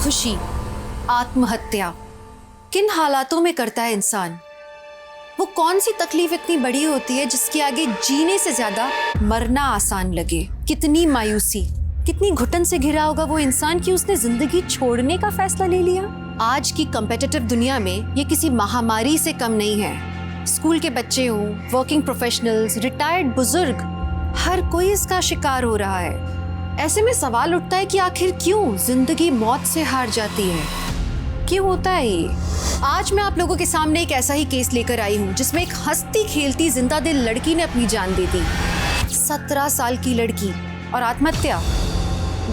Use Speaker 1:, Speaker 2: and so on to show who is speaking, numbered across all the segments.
Speaker 1: खुदकुशी, आत्महत्या किन हालातों में करता है इंसान? वो कौन सी तकलीफ इतनी बड़ी होती है जिसके आगे जीने से ज्यादा मरना आसान लगे? कितनी मायूसी, कितनी घुटन से घिरा होगा वो इंसान कि उसने जिंदगी छोड़ने का फैसला ले लिया। आज की कॉम्पिटिटिव दुनिया में ये किसी महामारी से कम नहीं है। स्कूल के बच्चे हों, वर्किंग प्रोफेशनल्स, रिटायर्ड बुजुर्ग, हर कोई इसका शिकार हो रहा है। ऐसे में सवाल उठता है कि आखिर क्यों जिंदगी मौत से हार जाती है? क्यों होता है ये? आज मैं आप लोगों के सामने एक ऐसा ही केस लेकर आई हूँ जिसमें एक हंसती खेलती जिंदा दिल लड़की ने अपनी जान दे दी। 17 साल की लड़की और आत्महत्या,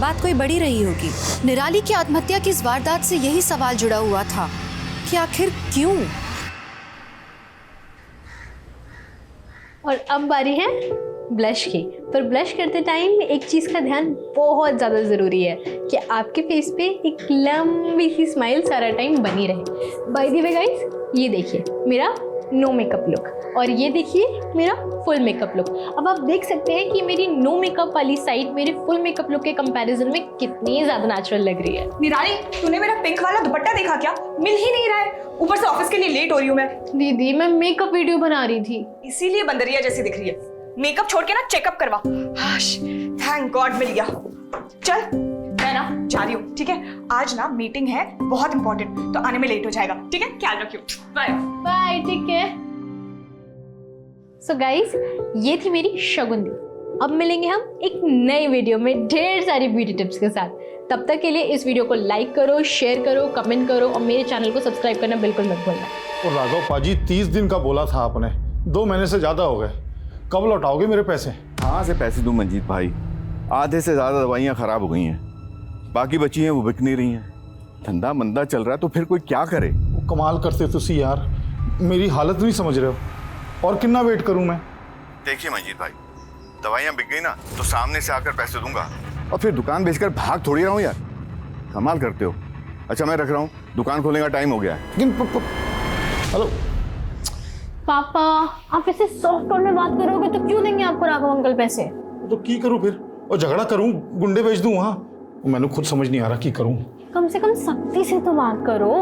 Speaker 1: बात कोई बड़ी रही होगी। निराली की आत्महत्या की इस वारदात से यही सवाल जुड़ा हुआ था कि आखिर क्यों।
Speaker 2: और अब बारी है ब्लश की। पर ब्लश करते टाइम एक चीज़ का ध्यान बहुत ज़्यादा ज़रूरी है कि आपके फेस पे एक लंबी सी स्माइल सारा टाइम बनी रहे। बाय द वे गाइस, ये देखिए मेरा नो मेकअप लुक और ये देखिए मेरा फुल मेकअप लुक। अब आप देख सकते हैं कि मेरी नो मेकअप वाली साइड मेरे फुल मेकअप लुक के कंपैरिजन में कितनी ज़्यादा नेचुरल लग रही है।
Speaker 3: निराली, तूने मेरा पिंक वाला दुपट्टा देखा क्या? मिल ही नहीं रहा है। ऊपर से ऑफिस के लिए लेट हो रही हूँ मैं।
Speaker 2: दीदी, मैं मेकअप वीडियो बना रही थी,
Speaker 3: इसीलिए बंदरिया जैसी दिख रही है। मेकअप छोड़ के ना चेकअप करवा। थैंक गॉड मिल गया। चल मैं ना जा रही हूँ, ठीक है? आज ना मीटिंग है बहुत इंपॉर्टेंट, तो आने में लेट हो जाएगा, ठीक है? ख्याल रखियो। Bye
Speaker 2: bye. ठीक है। सो गाइस, ये थी मेरी शगुन दी। अब मिलेंगे हम एक नई वीडियो में ढेर सारी ब्यूटी टिप्स के साथ। तब तक के लिए इस वीडियो को लाइक करो, शेयर करो, कमेंट करो और मेरे चैनल को सब्सक्राइब करना बिल्कुल मत भूलना।
Speaker 4: और राघव पाजी, 30 दिन का बोला था आपने, 2 महीने से ज्यादा हो गए। कब लौटाओगे मेरे पैसे?
Speaker 5: कहाँ से पैसे दूं मंजीत भाई? आधे से ज्यादा दवाइयाँ खराब हो गई हैं, बाकी बची हैं वो बिक नहीं रही हैं। धंधा मंदा चल रहा है तो फिर कोई क्या करे?
Speaker 4: वो कमाल करते तुसी यार, मेरी हालत नहीं समझ रहे हो। और कितना वेट करूं मैं?
Speaker 5: देखिए मंजीत भाई, दवाइयाँ बिक गई ना तो सामने से आकर पैसे दूंगा और फिर दुकान बेचकर भाग थोड़ी रहा हूँ यार। कमाल करते हो। अच्छा मैं रख रहा हूँ, दुकान खोलने का टाइम हो गया है।
Speaker 4: लेकिन हेलो
Speaker 2: पापा, आप ऐसे सॉफ्ट टोन में बात करोगे तो क्यों देंगे आपको राघव अंकल पैसे?
Speaker 4: तो की करूं फिर? और झगड़ा करूं, गुंडे भेज दूं वहां? मैंने खुद समझ नहीं आ रहा की करूं।
Speaker 2: कम से कम सख्ती से तो बात करो।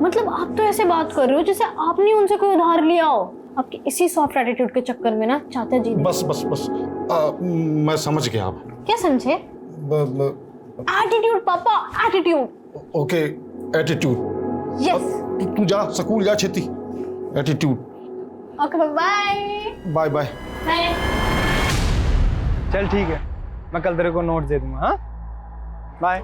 Speaker 2: मतलब आप तो ऐसे बात कर रहे हो जैसे आपने उनसे कोई उधार लिया हो। आपके इसी सॉफ्ट एटीट्यूड के चक्कर में ना चाचा जी ने...
Speaker 4: बस बस बस मैं समझ गया। आप
Speaker 2: क्या समझे? एटीट्यूड पापा, एटीट्यूड।
Speaker 4: Okay, attitude.
Speaker 2: यस।
Speaker 4: तू जा स्कूल जा, छेती। Attitude.
Speaker 2: Okay bye
Speaker 4: bye bye.
Speaker 6: चल ठीक है, मैं कल तेरे को नोट दे दूंगा। हाँ बाय।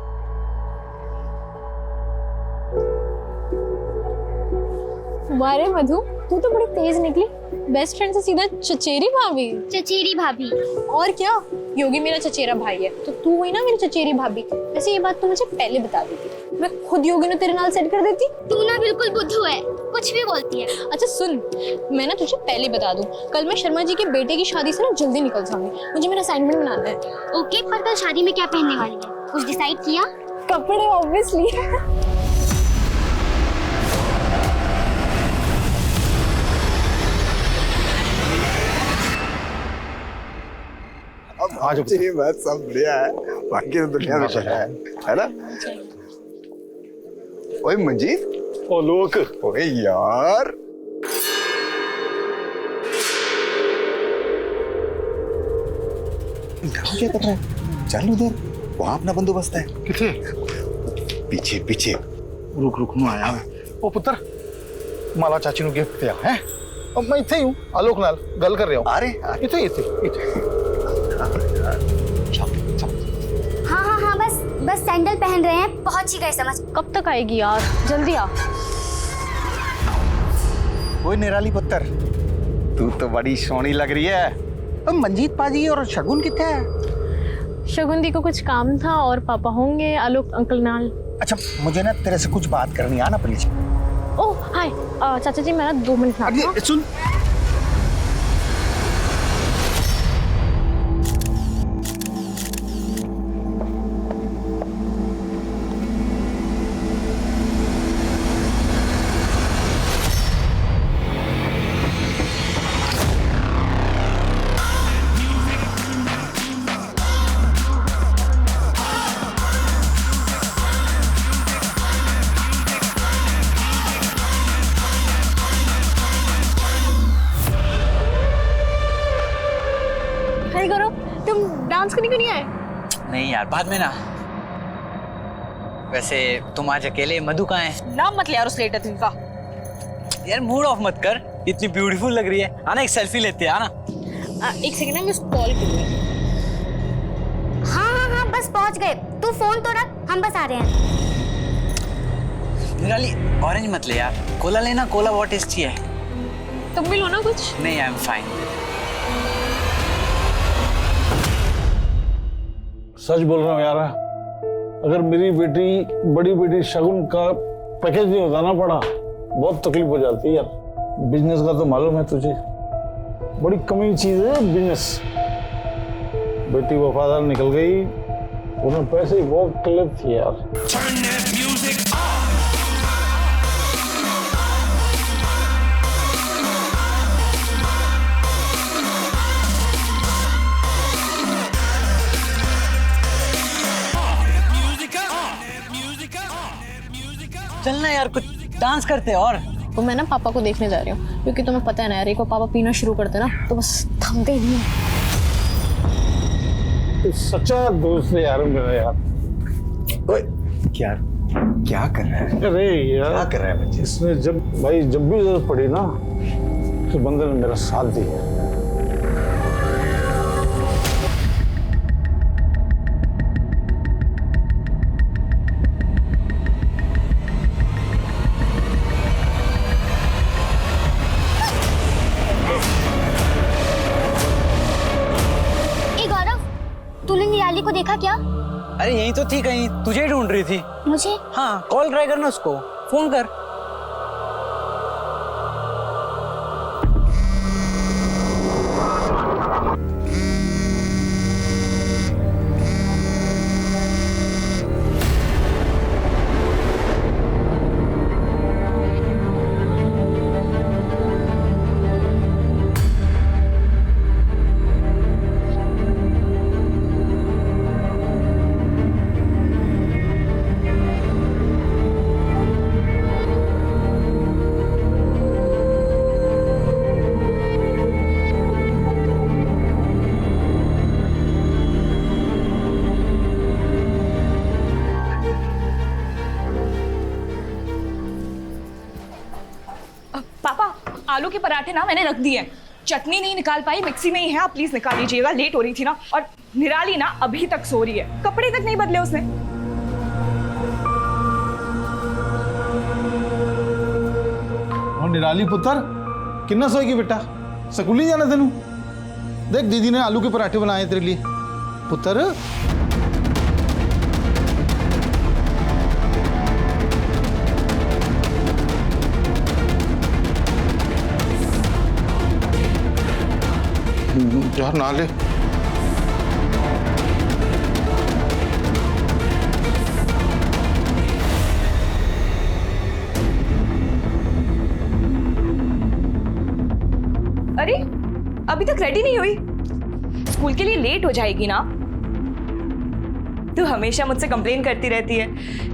Speaker 2: वारे मधु, तू तो बड़ी तेज निकली। बेस्ट फ्रेंड से सीधा चचेरी भाभी।
Speaker 7: चचेरी भाभी?
Speaker 2: और क्या, योगी मेरा चचेरा भाई है तो तू हुई ना मेरी चचेरी भाभी। वैसे ये बात तू मुझे पहले बता देती, मैं खुद योगी ने तेरे नाल सेट कर देती।
Speaker 7: तू ना बिल्कुल बुद्धू है, कुछ भी बोलती है।
Speaker 2: अच्छा सुन, मैं ना तुझे पहले बता दूं, कल मैं शर्मा जी के बेटे की शादी से ना जल्दी निकल जाऊंगी। मुझे मेरा असाइनमेंट बनाना है।
Speaker 7: ओके, पर कल शादी में क्या पहनने वाली है? कुछ डिसाइड किया?
Speaker 2: कपड़े ऑब्वियसली।
Speaker 4: आज
Speaker 5: जी बस सब बढ़िया है, बाकी तो दुनिया में चल रहा है ना? ओए मंजीत,
Speaker 4: ओ लोक,
Speaker 5: ओए यार, क्या कर रहा है? चल उधर, वहां अपना बंदोबस्त है।
Speaker 4: किथे?
Speaker 5: पीछे पीछे।
Speaker 4: रुक नु आया मैं। ओ पुत्र, माला चाची नु गिफ्ट दिया है। अब मैं इथे ही हूं, आलोक नाल गल कर रहा हूं।
Speaker 5: अरे
Speaker 4: इथे इथे।
Speaker 7: हाँ, बस सैंडल पहन रहे हैं, पहुंच ही गए समझ।
Speaker 2: कब तक आएगी यार, जल्दी आ।
Speaker 8: ओए निराली पुत्र, तू तो बड़ी सोहनी लग रही है। अब मंजीत पाजी और शगुन किथे है?
Speaker 2: शगुन दी को कुछ काम था और पापा होंगे आलोक अंकल नाल।
Speaker 8: अच्छा मुझे ना तेरे से कुछ बात करनी है ना प्लीज।
Speaker 2: ओह हाय, चाचा जी मैं ना 2 मिनट में आता हूं।
Speaker 8: सुन,
Speaker 2: करने क्यों नहीं आए?
Speaker 9: नहीं यार, बाद में ना। वैसे तुम आज अकेले, मधु कहाँ है?
Speaker 3: नाम मत ले यार उस लेटर का।
Speaker 9: यार मूड ऑफ मत कर, इतनी ब्यूटीफुल लग रही है। आना एक सेल्फी लेते हैं, आना।
Speaker 2: एक सेकंड ना, मैं उसको कॉल करूंगी।
Speaker 7: हाँ हाँ हाँ, बस पहुंच गए। तू फोन तो रख, हम बस आ रहे हैं।
Speaker 9: निराली ऑरेंज मत ले यार, कोला लेना। कोला बहुत टेस्टी है।
Speaker 2: तुम भी लो ना कुछ।
Speaker 9: नहीं, आई एम फाइन।
Speaker 4: सच बोल रहा हूँ यार, अगर मेरी बेटी बड़ी बेटी शगुन का पैकेज नहीं होता ना पड़ा, बहुत तकलीफ हो जाती है यार। बिजनेस का तो मालूम है तुझे, बड़ी कमी चीज है बिजनेस। बेटी वफादार निकल गई, उन्हें पैसे ही बहुत तकलीफ थी यार।
Speaker 9: चलना यार, कुछ डांस करते हैं। और
Speaker 2: तो मैं ना पापा को देखने जा रही हूँ, क्योंकि तुम्हें पता है ना यार, एक बार पापा पीना शुरू करते ना तो बस थमते ही नहीं।
Speaker 4: तू सच्चा दोस्त है यार मेरा यार।
Speaker 8: ओए क्या क्या कर रहा है?
Speaker 4: अरे यार
Speaker 8: क्या कर रहा है बच्चे?
Speaker 4: इसने जब भी जरूरत पड़ी ना, तो बंदे ने मेरा साथ दिया।
Speaker 7: तूने निराली को देखा क्या?
Speaker 9: अरे यही तो थी, कहीं तुझे ही ढूंढ रही थी।
Speaker 7: मुझे?
Speaker 9: हाँ, कॉल ट्राई करना उसको, फोन कर।
Speaker 3: आलू के पराठे ना मैंने रख दिए, चटनी नहीं निकाल पाई, मिक्सी में ही है, आप प्लीज निकाल लीजिएगा, लेट हो रही थी ना। और निराली ना अभी तक सो रही है, कपड़े तक नहीं बदले उसने।
Speaker 4: और निराली पुत्र कितना सोएगी बेटा, स्कूल नहीं जाना तेनू? देख दीदी ने आलू के पराठे बनाए तेरे लिए पुत्र। यार ना ले।
Speaker 3: अरे अभी तक रेडी नहीं हुई, स्कूल के लिए लेट हो जाएगी ना। तू हमेशा मुझसे कंप्लेन करती रहती है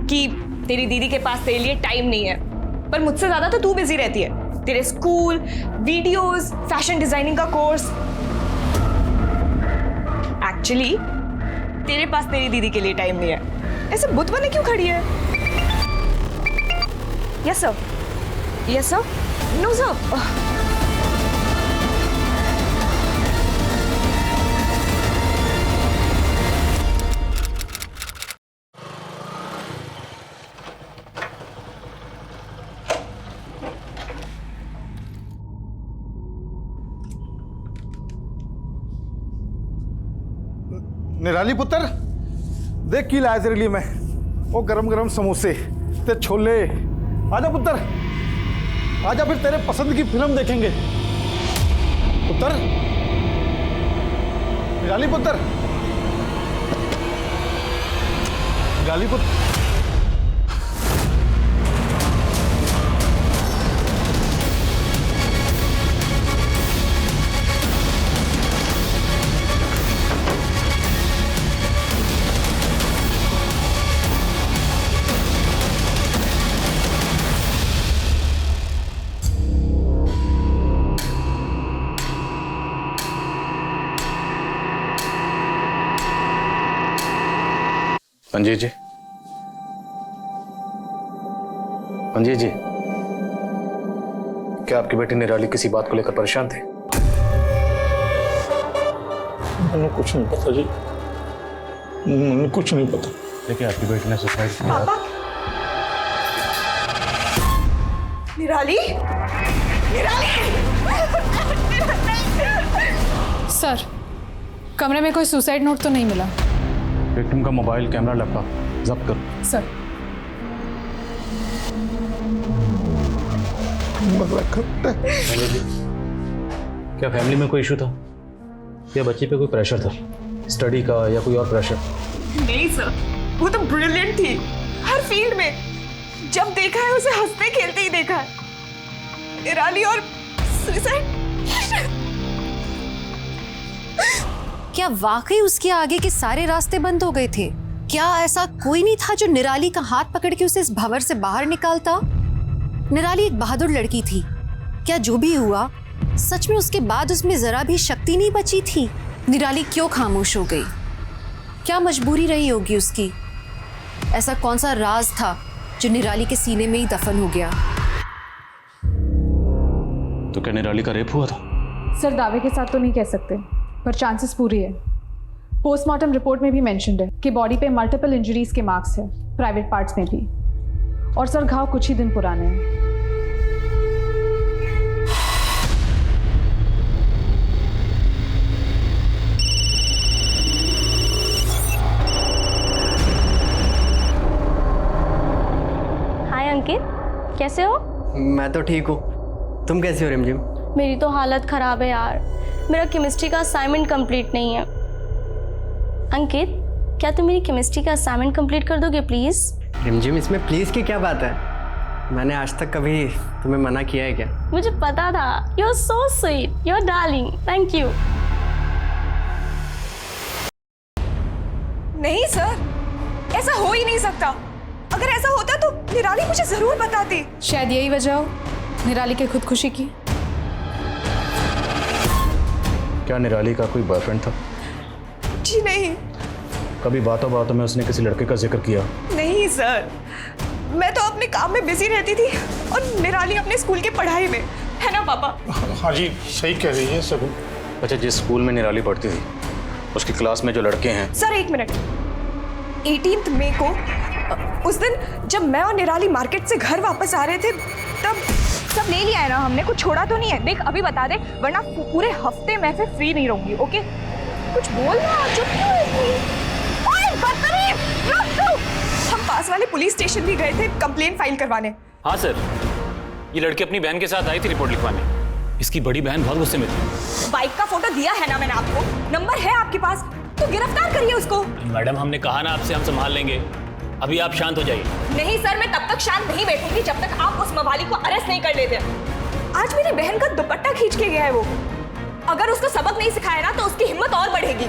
Speaker 3: कि तेरी दीदी के पास तेरे लिए टाइम नहीं है, पर मुझसे ज्यादा तो तू बिजी रहती है। तेरे स्कूल, वीडियोस, फैशन डिजाइनिंग का कोर्स। एक्चुअली तेरे पास तेरी दीदी के लिए टाइम नहीं है। ऐसे बुत बने क्यों खड़ी है? Yes sir, yes sir, no sir.
Speaker 4: निराली पुत्र देख की लाया तेरे लिए मैं, वो गरम गरम समोसे ते छोले। आजा पुत्र आजा, फिर तेरे पसंद की फिल्म देखेंगे पुत्र। निराली पुत्र, निराली पुत्र।
Speaker 10: मंजीत जी, मंजीत जी, क्या आपकी बेटी निराली किसी बात को लेकर परेशान थे?
Speaker 4: मैंने कुछ नहीं पता जी, मैंने कुछ नहीं पता।
Speaker 10: देखिए आपकी बेटी ने सुसाइड किया।
Speaker 3: पापा, निराली, निराली।
Speaker 11: सर, कमरे में कोई सुसाइड नोट तो नहीं मिला।
Speaker 10: विक्टिम का मोबाइल, कैमरा, लैपटॉप जब्त करो।
Speaker 11: सर,
Speaker 10: मंजीत जी, क्या फैमिली में कोई इशू था या बच्ची पे कोई प्रेशर था, स्टडी का या कोई और प्रेशर?
Speaker 3: नहीं सर, वो तो ब्रिलियंट थी हर फील्ड में। जब देखा है उसे हंसते खेलते ही देखा है। निराली और सुसाइड।
Speaker 1: क्या वाकई उसके आगे के सारे रास्ते बंद हो गए थे? क्या ऐसा कोई नहीं था जो निराली का हाथ पकड़ के उसे इस भंवर से बाहर निकालता? निराली एक बहादुर लड़की थी। क्या जो भी हुआ, सच में उसके बाद उसमें जरा भी शक्ति नहीं बची थी? निराली क्यों खामोश हो गई? क्या मजबूरी रही होगी उसकी? ऐसा कौन सा राज था जो निराली के सीने में ही दफन हो गया?
Speaker 10: तो क्या निराली का रेप हुआ था?
Speaker 11: सर दावे के साथ तो नहीं कह सकते, पर चांसेस पूरी है। पोस्टमार्टम रिपोर्ट में भी मेंशन्ड है कि बॉडी पे मल्टीपल इंजरीज के मार्क्स है, प्राइवेट पार्ट्स में भी। और सर घाव कुछ ही दिन पुराने हैं।
Speaker 2: हाय अंकित, कैसे हो?
Speaker 9: मैं तो ठीक हूँ, तुम कैसी हो रिमझिम?
Speaker 2: मेरी तो हालत ख़राब है यार, मेरा केमिस्ट्री का असाइनमेंट कंप्लीट नहीं है। अंकित, क्या तुम मेरी केमिस्ट्री का असाइनमेंट कंप्लीट कर दोगे प्लीज़?
Speaker 9: रिमझिम, इसमें प्लीज़ की क्या बात है? मैंने आज तक कभी तुम्हें मना किया है क्या?
Speaker 2: मुझे पता था। You are so sweet, you are darling, thank you.
Speaker 3: नहीं सर, ऐसा हो ही नहीं सकता। अगर ऐसा होता तो निराली मुझे जरूर बताती।
Speaker 11: शायद यही वजह हो निराली के खुदकुशी की।
Speaker 10: क्या निराली का कोई बॉयफ्रेंड था?
Speaker 3: जी नहीं।
Speaker 10: कभी बातों बातों में उसने किसी लड़के का जिक्र किया?
Speaker 3: नहीं सर, मैं तो अपने काम में बिजी रहती थी और निराली अपने स्कूल की पढ़ाई में, है ना पापा?
Speaker 4: हाँ जी, सही कह रही है सब।
Speaker 10: अच्छा, जिस स्कूल में निराली पढ़ती थी उसकी क्लास में जो लड़के हैं।
Speaker 3: सर एक मिनट, 18 मई को उस दिन जब मैं और निराली मार्केट से घर वापस आ रहे थे तब सब ले लिया है ना हमने, कुछ छोड़ा तो नहीं है? देख अभी बता दे, वरना पूरे हफ्ते मैं फिर फ्री नहीं रहूंगी। ओके, कुछ बोल ना, चुप क्यों है इतनी? ओए बदतमीज, रुक तू। हम पास वाले पुलिस स्टेशन भी गए थे कंप्लेंट फाइल करवाने।
Speaker 12: हाँ सर, ये लड़की अपनी बहन के साथ आई थी रिपोर्ट लिखवाने। इसकी बड़ी बहन बहुत गुस्से में थी।
Speaker 3: बाइक का फोटो दिया है ना मैंने आपको, नंबर है आपके पास, तो गिरफ्तार करिए उसको।
Speaker 12: मैडम, हमने कहा ना आपसे, हम संभाल लेंगे। अभी आप शांत हो जाइए।
Speaker 3: नहीं सर, मैं तब तक शांत नहीं बैठूंगी जब तक आप उस मवाली को अरेस्ट नहीं कर लेते। आज मेरी बहन का दुपट्टा खींच के गया है वो। अगर उसको सबक नहीं सिखाया ना तो उसकी हिम्मत और बढ़ेगी।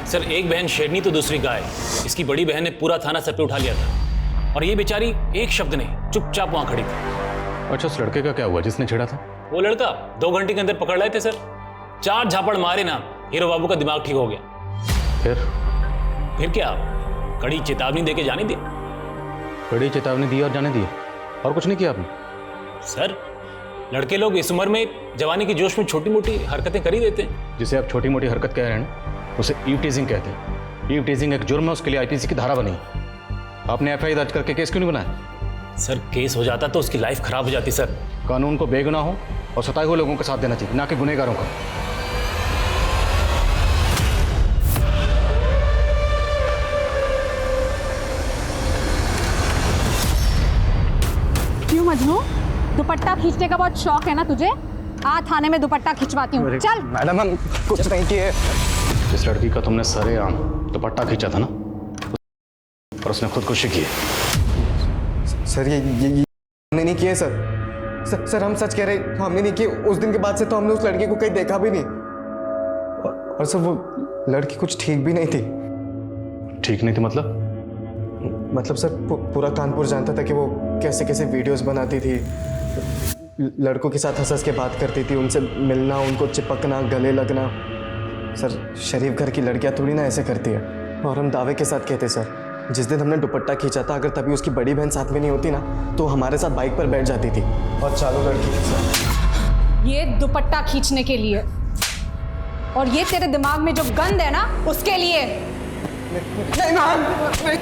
Speaker 12: सर, एक बहन शेरनी तो दूसरी गाय। इसकी बड़ी बहन ने पूरा थाना सर पे उठा लिया था और ये बेचारी एक शब्द नहीं, चुपचाप वहां खड़ी थी।
Speaker 10: अच्छा, उस लड़के का क्या हुआ जिसने छेड़ा था?
Speaker 12: वो लड़का 2 घंटे के अंदर पकड़ लाए थे सर। 4 झापड़ मारे ना, हीरो बाबू का दिमाग ठीक हो गया। फिर क्या, कड़ी चेतावनी देके जाने दी।
Speaker 10: बड़ी चेतावनी दी और जाने दी, और कुछ नहीं किया आपने?
Speaker 12: सर, लड़के लोग इस उम्र में जवानी के जोश में छोटी मोटी हरकतें कर ही देते हैं।
Speaker 10: जिसे आप छोटी मोटी हरकत कह रहे हैं ना, उसे ईव टीजिंग कहते हैं। ईव टीजिंग एक जुर्म है, उसके लिए आईपीसी की धारा बनी। आपने एफआईआर दर्ज करके केस क्यों नहीं बनाया?
Speaker 12: सर, केस हो जाता तो उसकी लाइफ खराब हो जाती। सर,
Speaker 10: कानून को बेगुनाहों और सताए हुए लोगों का साथ देना चाहिए, ना कि गुनहगारों का।
Speaker 11: क्यों मजनू, दुपट्टा खींचने का बहुत शौक है ना तुझे? आ थाने में दुपट्टा खिंचवाती हूँ, चल।
Speaker 8: मैडम, हम कुछ नहीं किए।
Speaker 10: जिस लड़की का तुमने सरेआम दुपट्टा खींचा था ना, और उसने खुदकुशी की।
Speaker 8: सर ये हमने नहीं किए सर, हम सच कह रहे हैं, हमने नहीं किए। उस दिन के बाद से तो हमने उस लड़की को कहीं देखा भी नहीं। और सर वो लड़की कुछ ठीक भी नहीं थी।
Speaker 10: ठीक नहीं थी मतलब?
Speaker 8: मतलब सर पूरा कानपुर जानता था कि वो कैसे कैसे वीडियोस बनाती थी, लड़कों के साथ हंस के बात करती थी, उनसे मिलना, उनको चिपकना, गले लगना। सर शरीफ घर की लड़कियां थोड़ी ना ऐसे करती है। और हम दावे के साथ कहते सर जिस दिन हमने दुपट्टा खींचा था, अगर तभी उसकी बड़ी बहन साथ में नहीं होती ना, तो हमारे साथ बाइक पर बैठ जाती थी और चालू लड़की के साथ।
Speaker 11: ये दुपट्टा खींचने के लिए, और ये तेरे दिमाग में जो गंद है ना, उसके लिए।
Speaker 8: नहीं मैम,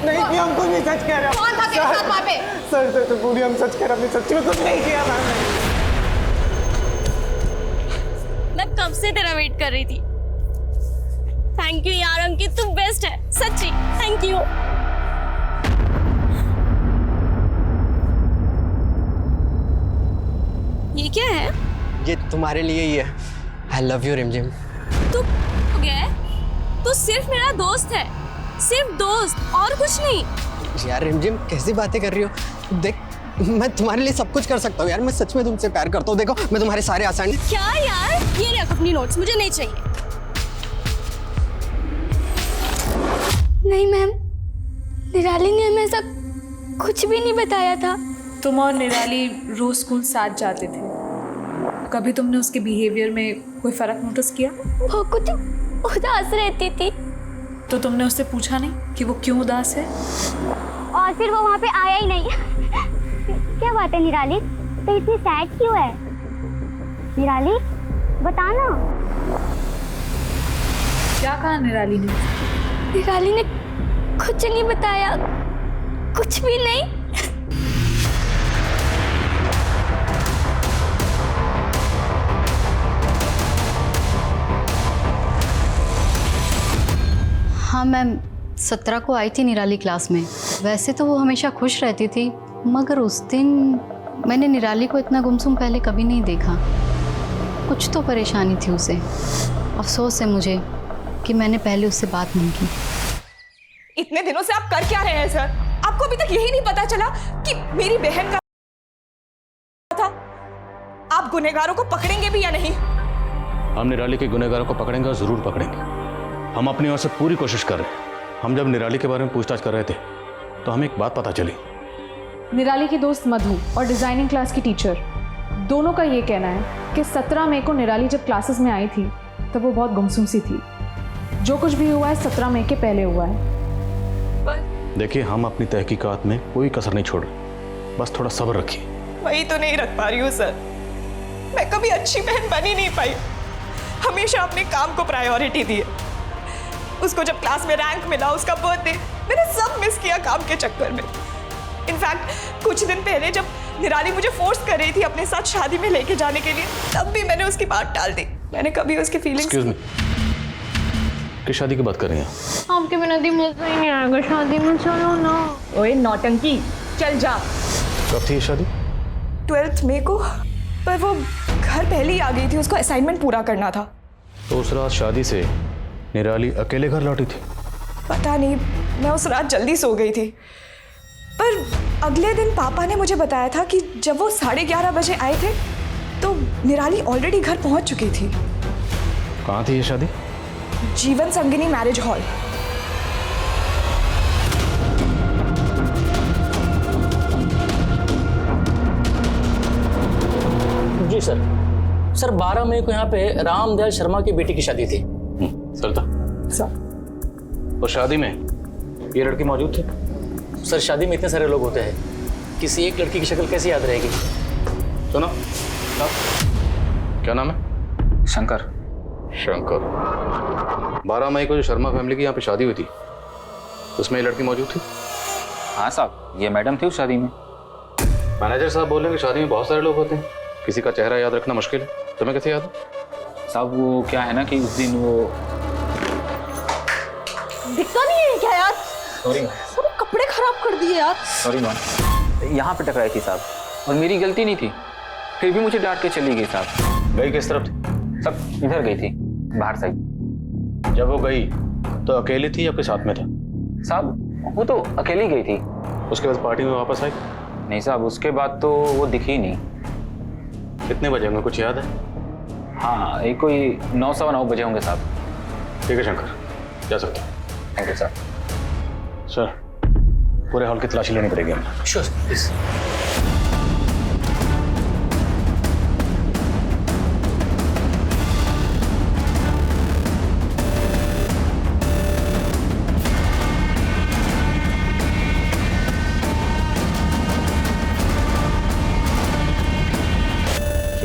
Speaker 8: नहीं, हम कुछ नहीं सच कह रहे।
Speaker 11: कौन था तेरे साथ वहाँ पे?
Speaker 8: सर तो पूरी हम सच कह रहे, हमने सच्ची में कुछ नहीं किया मैम।
Speaker 7: मैं कब से तेरा वेट कर रही थी। थैंक यू यार अंकित, तू बेस्ट है सच्ची, थैंक यू। ये क्या है?
Speaker 9: ये तुम्हारे लिए ही है। आई लव यू रिमझिम।
Speaker 7: तू हो गया है? तू सिर्फ मेरा दोस्त है, सिर्फ दोस्त और कुछ नहीं।
Speaker 9: यार रिमझिम कैसी बातें कर रही हो? देख मैं तुम्हारे लिए सब कुछ कर सकता हूँ यार, मैं सच में तुमसे प्यार करता हूँ। देखो मैं तुम्हारे सारे आसान।
Speaker 7: क्या यार, ये रख अपनी नोट्स, मुझे नहीं चाहिए। नहीं मैम, निराली ने हमें ऐसा कुछ भी नहीं बताया था।
Speaker 11: तुम और निराली रोज स्कूल साथ जाते थे, कभी तुमने उसके बिहेवियर में कोई फर्क नोटिस किया?
Speaker 7: वो कुछ उदास रहती थी।
Speaker 11: तो तुमने उससे पूछा नहीं कि वो क्यों उदास है?
Speaker 7: और फिर वो वहाँ पे आया ही नहीं। क्या बात है निराली, तो इतनी सैड क्यों है? निराली बताना।
Speaker 11: क्या कहा निराली ने?
Speaker 7: निराली ने कुछ नहीं बताया, कुछ भी नहीं।
Speaker 13: हाँ मैम, 17 को आई थी निराली क्लास में। वैसे तो वो हमेशा खुश रहती थी, मगर उस दिन मैंने निराली को इतना गुमसुम पहले कभी नहीं देखा। कुछ तो परेशानी थी उसे। अफसोस है मुझे कि मैंने पहले उससे बात नहीं की।
Speaker 3: इतने दिनों से आप कर क्या रहे हैं सर? आपको अभी तक यही नहीं पता चला कि मेरी बहन का था? आप गुनहगारों को पकड़ेंगे भी या नहीं?
Speaker 10: हम निराली के गुनहगारों को पकड़ेंगे और जरूर पकड़ेंगे। हम अपनी ओर से पूरी कोशिश कर रहे हैं। हम जब निराली के बारे में पूछताछ कर रहे थे तो हमें एक बात पता चली।
Speaker 11: निराली की दोस्त मधु और डिजाइनिंग क्लास की टीचर दोनों का ये कहना है कि 17 मई को निराली जब क्लासेस में आई थी तब वो बहुत गुमसुम सी थी। जो कुछ भी हुआ है 17 मई के पहले हुआ है।
Speaker 10: देखिए हम अपनी तहकीकात में कोई कसर नहीं छोड़ रहे, बस थोड़ा सब्र रखिए।
Speaker 3: वही तो नहीं रख पा रही हूँ सर। मैं कभी अच्छी बहन बन ही नहीं पाई, हमेशा अपने काम को प्रायोरिटी दी। उसको जब क्लास में रैंक मिला, उसका बर्थडे, मैंने सब मिस किया काम के चक्कर में। इनफैक्ट कुछ दिन पहले जब निराली मुझे फोर्स कर रही थी अपने साथ शादी में लेके जाने के लिए, तब भी मैंने उसकी बात टाल दी। मैंने कभी उसकी फीलिंग्स।
Speaker 10: एक्सक्यूज मी, किस शादी की बात कर रही हैं?
Speaker 2: आपके बिना दी मजा ही नहीं आएगा शादी में, चलो ना।
Speaker 3: ओए नौटंकी, चल जा।
Speaker 10: कब थी ये शादी?
Speaker 3: 12 मई को, पर वो घर पहले ही आ गई थी, उसको असाइनमेंट पूरा करना था।
Speaker 10: तो उस रात शादी से निराली अकेले घर लौटी थी?
Speaker 3: पता नहीं, मैं उस रात जल्दी सो गई थी। पर अगले दिन पापा ने मुझे बताया था कि जब वो 11:30 बजे आए थे तो निराली ऑलरेडी घर पहुंच चुकी थी।
Speaker 10: कहाँ थी ये शादी?
Speaker 3: जीवन संगिनी मैरिज हॉल।
Speaker 12: जी सर। सर 12 मई को यहाँ पे रामदयाल शर्मा की बेटी की शादी थी।
Speaker 10: सर था
Speaker 3: सर।
Speaker 10: और शादी में ये लड़की मौजूद थी?
Speaker 12: सर शादी में इतने सारे लोग होते हैं, किसी एक लड़की की शक्ल कैसे याद रहेगी?
Speaker 10: सुनो, क्या नाम है?
Speaker 6: शंकर।
Speaker 10: शंकर। 12 मई को जो शर्मा फैमिली की यहाँ पे शादी हुई थी उसमें ये लड़की मौजूद थी?
Speaker 6: हाँ साहब, ये मैडम थी उस शादी में।
Speaker 10: मैनेजर साहब बोल रहे हैं कि शादी में बहुत सारे लोग होते हैं, किसी का चेहरा याद रखना मुश्किल है। तुम्हें कैसे याद है?
Speaker 6: साहब वो क्या है ना कि उस दिन वो
Speaker 2: दिखता नहीं है क्या यार?
Speaker 6: सॉरी
Speaker 2: पूरे कपड़े खराब कर दिए यार।
Speaker 6: सॉरी मैम, यहाँ पे टकराई थी साहब, और मेरी गलती नहीं थी, फिर भी मुझे डांट के चली गई साहब।
Speaker 10: गई किस तरफ थी?
Speaker 6: सब इधर गई थी, बाहर साइड।
Speaker 10: जब वो गई तो अकेली थी या आपके साथ में था?
Speaker 6: साहब वो तो अकेली गई थी।
Speaker 10: उसके बाद पार्टी में वापस आई?
Speaker 6: नहीं साहब, उसके बाद तो वो दिखी ही नहीं।
Speaker 10: कितने बजे होंगे, कुछ याद है?
Speaker 6: हाँ, एक कोई 9 सवा 9 बजे होंगे साहब।
Speaker 10: ठीक है शंकर, जा सकते हैं।
Speaker 6: Thank you sir.
Speaker 10: सर पूरे हॉल की तलाशी लेनी पड़ेगी हमें।
Speaker 12: Sure please.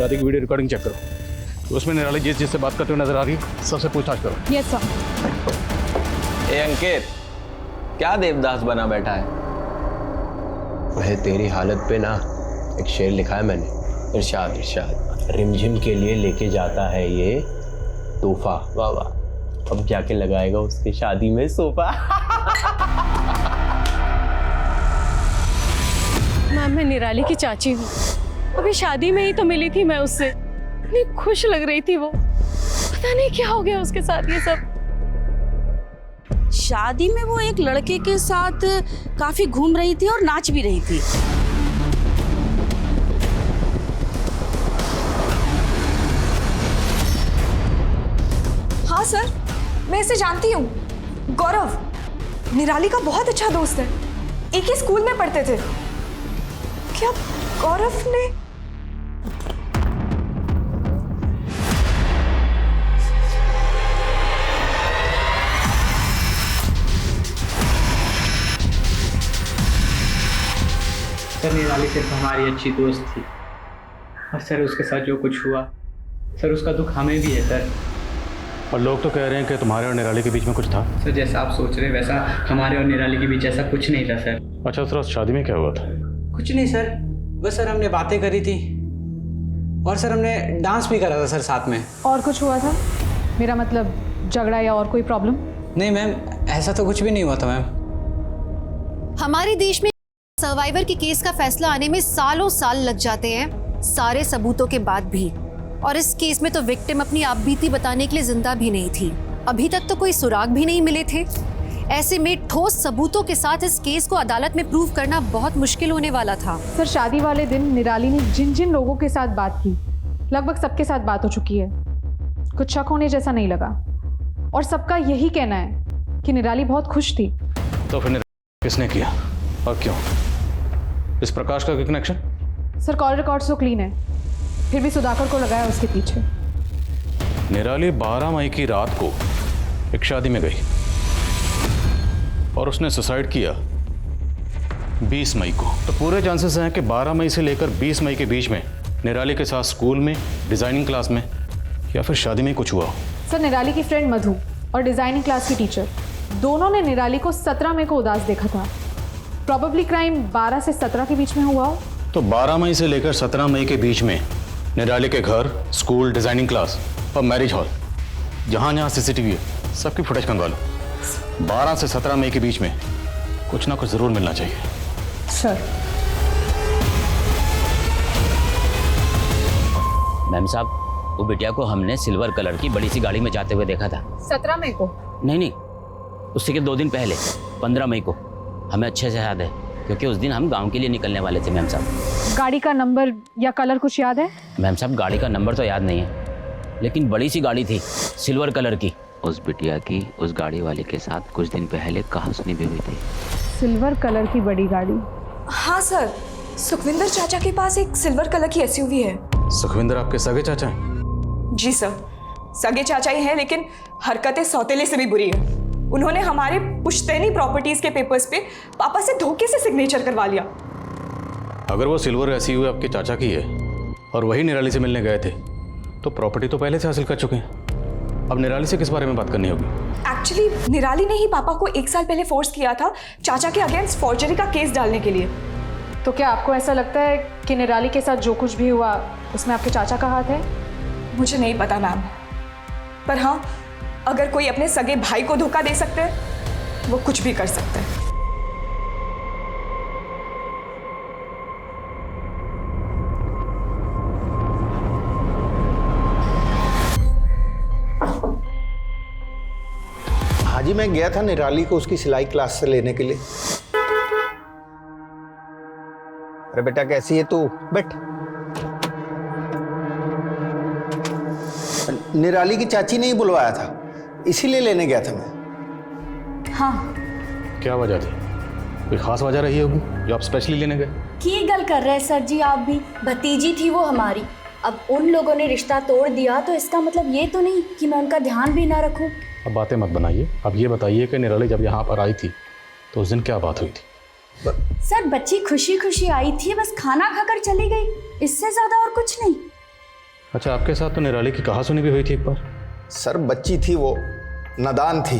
Speaker 10: शादी की वीडियो रिकॉर्डिंग चेक करो, उसमें निराली जिससे बात करते हुए नजर आ रही है सबसे पूछताछ करो।
Speaker 11: Yes sir.
Speaker 14: ए अंकित, क्या देवदास बना बैठा है?
Speaker 15: वह तेरी हालत पे ना एक शेर लिखा है मैंने, इरशाद इरशाद, रिमझिम के लिए लेके जाता है ये तोहफा, वाह वाह, अब जाके लगाएगा उसकी शादी में सोफा।
Speaker 16: मैम, मैं निराली की चाची हूँ। अभी शादी में ही तो मिली थी मैं उससे, इतनी खुश लग रही थी वो, पता नहीं क्या हो गया उसके साथ ये सब।
Speaker 17: शादी में वो एक लड़के के साथ काफी घूम रही थी और नाच भी रही थी।
Speaker 3: हाँ सर, मैं इसे जानती हूँ। गौरव निराली का बहुत अच्छा दोस्त है, एक ही स्कूल में पढ़ते थे। क्या गौरव ने?
Speaker 6: सर निराली सिर्फ हमारी अच्छी दोस्त थी, और सर उसके साथ जो कुछ हुआ, सर उसका दुख हमें भी है सर।
Speaker 10: और लोग तो कह रहे हैं कि तुम्हारे और निराली के बीच में कुछ था।
Speaker 6: सर जैसा आप सोच रहे वैसा हमारे और निराली के बीच ऐसा कुछ नहीं था सर।
Speaker 10: अच्छा, सर शादी में क्या हुआ था?
Speaker 9: कुछ नहीं सर, बस सर हमने बातें करी थी और सर हमने डांस भी करा था सर साथ में।
Speaker 11: और कुछ हुआ था? मेरा मतलब झगड़ा या और कोई प्रॉब्लम?
Speaker 9: नहीं मैम, ऐसा तो कुछ भी नहीं हुआ था मैम।
Speaker 1: हमारे देश में सर्वाइवर के केस का फैसला आने में सालों साल लग जाते हैं, सारे सबूतों के बाद भी। और इस केस में तो विक्टिम अपनी आपबीती बताने के लिए जिंदा भी नहीं थी, अभी तक तो कोई सुराग भी नहीं मिले थे। ऐसे में ठोस सबूतों के साथ इस केस को अदालत में प्रूव करना बहुत मुश्किल होने वाला था।
Speaker 11: सर, शादी वाले दिन निराली ने जिन जिन लोगों के साथ बात की, लगभग सबके साथ बात हो चुकी है। कुछ शक होने जैसा नहीं लगा, और सबका यही कहना है कि निराली बहुत खुश थी।
Speaker 10: तो फिर किसने किया और क्यों? इस प्रकाश का कनेक्शन?
Speaker 11: सर, कॉल रिकॉर्ड्स तो क्लीन है, फिर भी सुधाकर को लगाया उसके पीछे।
Speaker 10: निराली 12 मई की रात को एक शादी में गई और उसने सुसाइड किया 20 मई को। तो पूरे चांसेस हैं कि 12 मई से लेकर 20 मई के बीच में निराली के साथ स्कूल में, डिजाइनिंग क्लास में या फिर शादी में कुछ हुआ हो।
Speaker 11: सर, निराली की फ्रेंड मधु और डिजाइनिंग क्लास की टीचर दोनों ने निराली को 17 मई को उदास देखा था। प्रॉबेबली क्राइम 12 से 17 के बीच में हुआ हो।
Speaker 10: तो 12 मई से लेकर 17 मई के बीच में निराली के घर, स्कूल, डिजाइनिंग क्लास और मैरिज हॉल, जहाँ जहाँ CCTV है सबकी फुटेज मंगवा लो। 12 से 17 मई के बीच में कुछ ना कुछ जरूर मिलना चाहिए।
Speaker 11: सर।
Speaker 15: मैम साहब, वो बिटिया को हमने सिल्वर कलर की बड़ी सी गाड़ी में जाते हुए देखा था।
Speaker 11: 17 मई को?
Speaker 15: नहीं, उससे के 2 दिन पहले 15 मई को। हमें अच्छे से याद है क्योंकि उस दिन हम गांव के लिए निकलने वाले थे मैम साहब।
Speaker 11: गाड़ी का नंबर या कलर कुछ याद है?
Speaker 15: मैम साहब, गाड़ी का नंबर तो याद नहीं है, लेकिन बड़ी सी गाड़ी थी सिल्वर कलर की। उस बिटिया की उस गाड़ी वाले के साथ कुछ दिन पहले कहासुनी भी हुई थी।
Speaker 11: सिल्वर कलर की बड़ी गाड़ी?
Speaker 3: हाँ सर, सुखविंदर चाचा के पास एक सिल्वर कलर की SUV है।
Speaker 10: सुखविंदर आपके सगे चाचा हैं?
Speaker 3: जी सर, सगे चाचा ही हैं, लेकिन हरकतें सौतेले से भी बुरी है। उन्होंने हमारे पुश्तैनी प्रॉपर्टीज के पेपर्स पे पापा से धोखे से सिग्नेचर करवा लिया।
Speaker 10: अगर वो सिल्वर SUV आपके चाचा की है और वही निराली से मिलने गए थे तो प्रॉपर्टी तो पहले से हासिल कर चुके हैं। अब निराली से किस बारे में बात करनी होगी?
Speaker 3: एक्चुअली निराली ने ही पापा को 1 साल पहले फोर्स किया था चाचा के अगेंस्ट फॉर्जरी का केस डालने के लिए।
Speaker 11: तो क्या आपको ऐसा लगता है कि निराली के साथ जो कुछ भी हुआ उसमें आपके चाचा का हाथ है?
Speaker 3: मुझे नहीं पता मैम, पर हाँ, अगर कोई अपने सगे भाई को धोखा दे सकते हैं वो कुछ भी कर सकते हैं।
Speaker 18: हाजी, मैं गया था निराली को उसकी सिलाई क्लास से लेने के लिए। अरे बेटा, कैसी है तू? बैठ। निराली की चाची ने ही बुलवाया था, इसीलिए लेने गया था मैं।
Speaker 17: हाँ।
Speaker 10: क्या वजह थी? कोई खास वजह रही होगी जो आप स्पेशली लेने गए?
Speaker 19: की गल कर रहे हैं सर जी आप भी। भतीजी थी वो हमारी, अब उन लोगों ने रिश्ता तोड़ दिया तो इसका मतलब ये तो नहीं कि मैं उनका ध्यान भी ना रखूं।
Speaker 10: अब बातें मत बनाइए, अब ये बताइए कि निराली जब यहाँ पर आई थी तो उस दिन क्या बात हुई थी?
Speaker 19: सर, बच्ची खुशी खुशी आई थी, बस खाना खाकर चली गई, इससे ज्यादा और कुछ नहीं।
Speaker 10: अच्छा, आपके साथ तो निराली की कहासुनी भी हुई थी एक बार।
Speaker 18: सर बच्ची थी वो, नादान थी।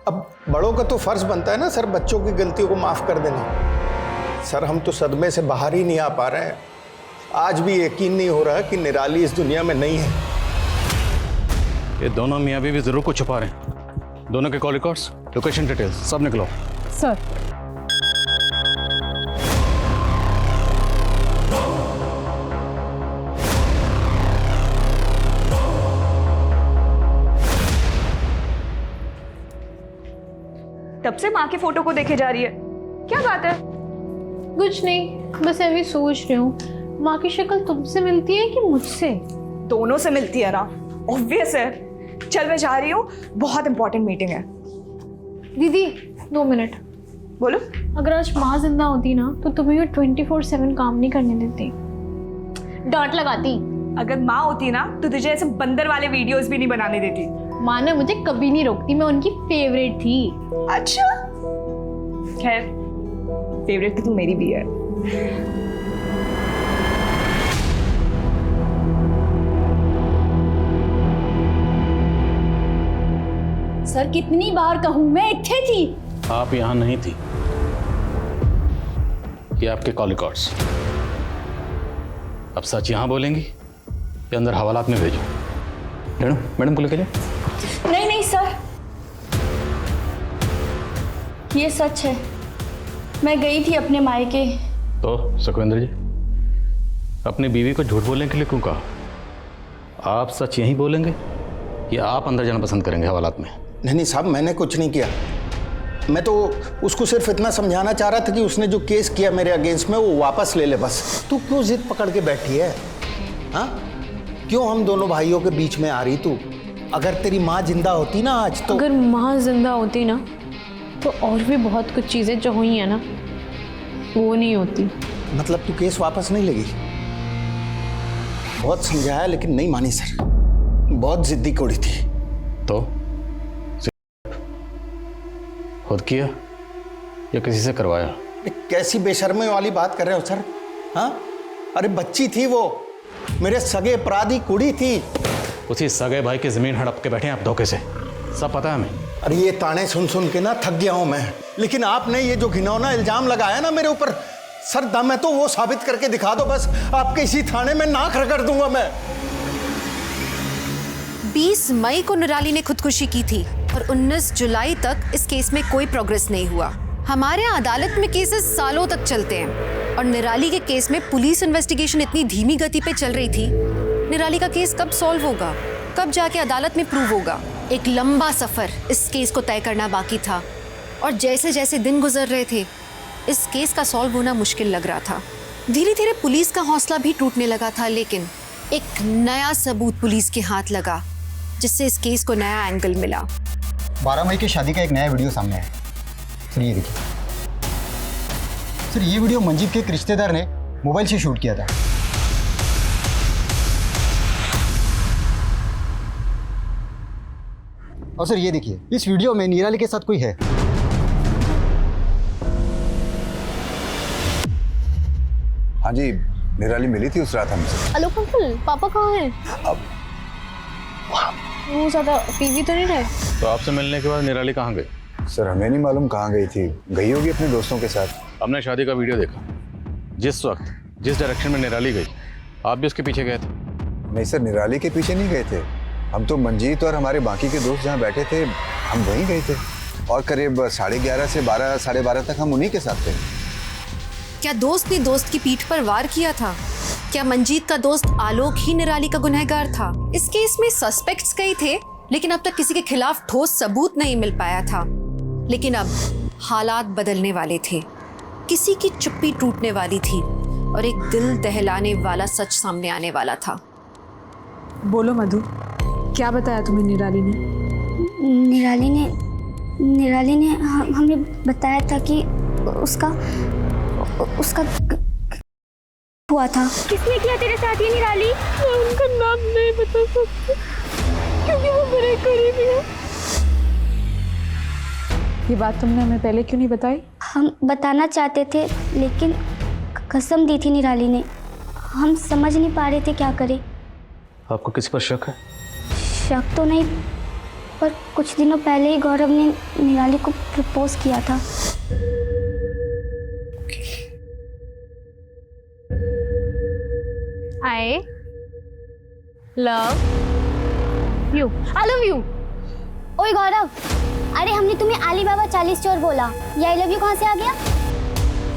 Speaker 18: अब बड़ों का तो फर्ज बनता है ना सर बच्चों की गलतियों को माफ कर देना। सर हम तो सदमे से बाहर ही नहीं आ पा रहे हैं। आज भी यकीन नहीं हो रहा कि निराली इस दुनिया में नहीं है।
Speaker 10: ये दोनों मियाँ बीवी जरूर कुछ छुपा रहे हैं। दोनों के कॉल रिकॉर्ड्स, लोकेशन डिटेल्स सब निकलो।
Speaker 11: सर
Speaker 3: तब से माँ के फोटो को देखे जा रही है, क्या बात है?
Speaker 2: कुछ नहीं, बस अभी सोच रही हूँ माँ की शक्ल तुमसे मिलती है कि मुझसे?
Speaker 3: दोनों से मिलती है ना, ऑब्वियस है। चल मैं जा रही हूँ, बहुत इंपॉर्टेंट मीटिंग है।
Speaker 2: दीदी 2 मिनट।
Speaker 3: बोलो।
Speaker 2: अगर आज माँ जिंदा होती ना तो तुम्हें ये 24/7 काम नहीं करने देती, डांट लगाती।
Speaker 3: अगर माँ होती ना तो तुझे ऐसे बंदर वाले वीडियोस भी नहीं बनाने देती।
Speaker 2: माँ ने मुझे कभी नहीं रोकती, मैं उनकी फेवरेट थी।
Speaker 3: अच्छा, खैर फेवरेट तो तू मेरी भी है।
Speaker 19: सर कितनी बार कहूं, मैं इत्थे थी।
Speaker 10: आप यहाँ नहीं थी। ये आपके कॉल रिकॉर्ड्स। अब सच यहाँ बोलेंगी या अंदर हवालात में भेजो? मैडम को लेके जाओ।
Speaker 19: नहीं नहीं सर, ये सच है। मैं गई थी अपने मायके।
Speaker 10: तो सुखविंदर जी, अपनी बीवी को झूठ बोलने के लिए क्यों कहा? आप सच यहीं बोलेंगे या आप अंदर जाना पसंद करेंगे हवालात में?
Speaker 18: नहीं साहब, मैंने कुछ नहीं किया। मैं तो उसको सिर्फ इतना समझाना चाह रहा था कि उसने जो केस किया मेरे अगेंस्ट में वो वापस ले ले बस। तू क्यों जिद पकड़ के बैठी है? हाँ, क्यों हम दोनों भाइयों के बीच में आ रही तू? अगर तेरी माँ जिंदा होती ना आज तो।
Speaker 2: अगर माँ जिंदा होती ना तो और भी बहुत कुछ चीजें जो हुई है ना वो नहीं होती।
Speaker 18: मतलब तू केस वापस नहीं लेगी? बहुत समझाया लेकिन नहीं मानी सर, बहुत जिद्दी कोड़ी थी।
Speaker 10: तो खुद किया या किसी से करवाया?
Speaker 18: कैसी बेशर्मी वाली बात कर रहे हो सर? हाँ, अरे बच्ची थी वो, मेरे सगे अपराधी कुड़ी थी।
Speaker 10: उसी सगे भाई की जमीन हड़प के बैठे हैं आप धोखे से, सब पता है हमें।
Speaker 18: अरे ये ताने सुन सुन के ना थक गया हूं मैं। लेकिन आपने ये जो घिनौना इल्जाम लगाया ना मेरे ऊपर, सर दम है तो वो साबित करके दिखा दो बस। आपके इसी थाने में नाक रगड़ दूंगा मैं।
Speaker 1: 20 मई को निराली ने खुदकुशी की थी और 19 जुलाई तक इस केस में कोई प्रोग्रेस नहीं हुआ। हमारे यहाँ अदालत में केसेस सालों तक चलते हैं और निराली के केस में पुलिस इन्वेस्टिगेशन इतनी धीमी गति पे चल रही थी। निराली का केस कब सॉल्व होगा, कब जाके अदालत में प्रूव होगा? एक लंबा सफर इस केस को तय करना बाकी था और जैसे जैसे दिन गुजर रहे थे इस केस का सॉल्व होना मुश्किल लग रहा था। धीरे धीरे पुलिस का हौसला भी टूटने लगा था, लेकिन एक नया सबूत पुलिस के हाथ लगा जिससे इस केस को नया एंगल मिला।
Speaker 20: 12 मई की शादी का एक नया वीडियो सामने आया। सर ये देखिए सर, ये वीडियो मंजीत के एक रिश्तेदार ने मोबाइल से शूट किया था। और सर ये देखिए, इस वीडियो में निराली के साथ कोई है।
Speaker 5: हाँ जी, निराली मिली थी उस रात हमसे।
Speaker 2: हेलो अंकल, पापा कहाँ हैं?
Speaker 5: अब
Speaker 2: वो ज़्यादा पीवी तो नहीं रहे?
Speaker 10: तो आपसे मिलने के बाद निराली कहाँ गई?
Speaker 5: सर हमें नहीं मालूम कहाँ गई थी, गई होगी अपने दोस्तों के साथ।
Speaker 10: हमने शादी का वीडियो देखा, जिस वक्त जिस डायरेक्शन में निराली गई आप भी उसके पीछे गए थे।
Speaker 5: नहीं सर, निराली के पीछे नहीं गए थे हम तो। मंजीत और हमारे बाकी के दोस्त जहाँ बैठे थे हम वहीं गए थे और करीब 11:30 से 12, 12:30 तक हम उन्हीं के साथ थे।
Speaker 1: क्या दोस्त ने दोस्त की पीठ पर वार किया था? क्या मंजीत का दोस्त आलोक ही निराली का गुनहगार था? इस केस में सस्पेक्ट्स कई थे लेकिन अब तक किसी के खिलाफ ठोस सबूत नहीं मिल पाया था। लेकिन अब हालात बदलने वाले थे, किसी की चुप्पी टूटने वाली थी और एक दिल दहलाने वाला सच सामने आने वाला था।
Speaker 11: बोलो मधु, क्या बताया तुम्हें निराली ने?
Speaker 7: निराली ने हमें बताया था कि उसका हुआ था। किसने किया तेरे साथ ये निराली?
Speaker 16: मैं उनका नाम नहीं बता सकती क्योंकि वो मेरे करीबी है।
Speaker 11: ये बात तुमने हमें पहले क्यों नहीं बताई?
Speaker 7: हम बताना चाहते थे लेकिन कसम दी थी निराली ने, हम समझ नहीं पा रहे थे क्या करें।
Speaker 10: आपको किसी पर शक है?
Speaker 7: शक तो नहीं, पर कुछ दिनों पहले ही गौरव ने निराली को प्रपोज किया था।
Speaker 2: I love you.
Speaker 7: I love you. ओए गौरव, अरे हमने तुम्हें अलीबाबा 40 चोर बोला, ये आई लव यू कहाँ से आ गया?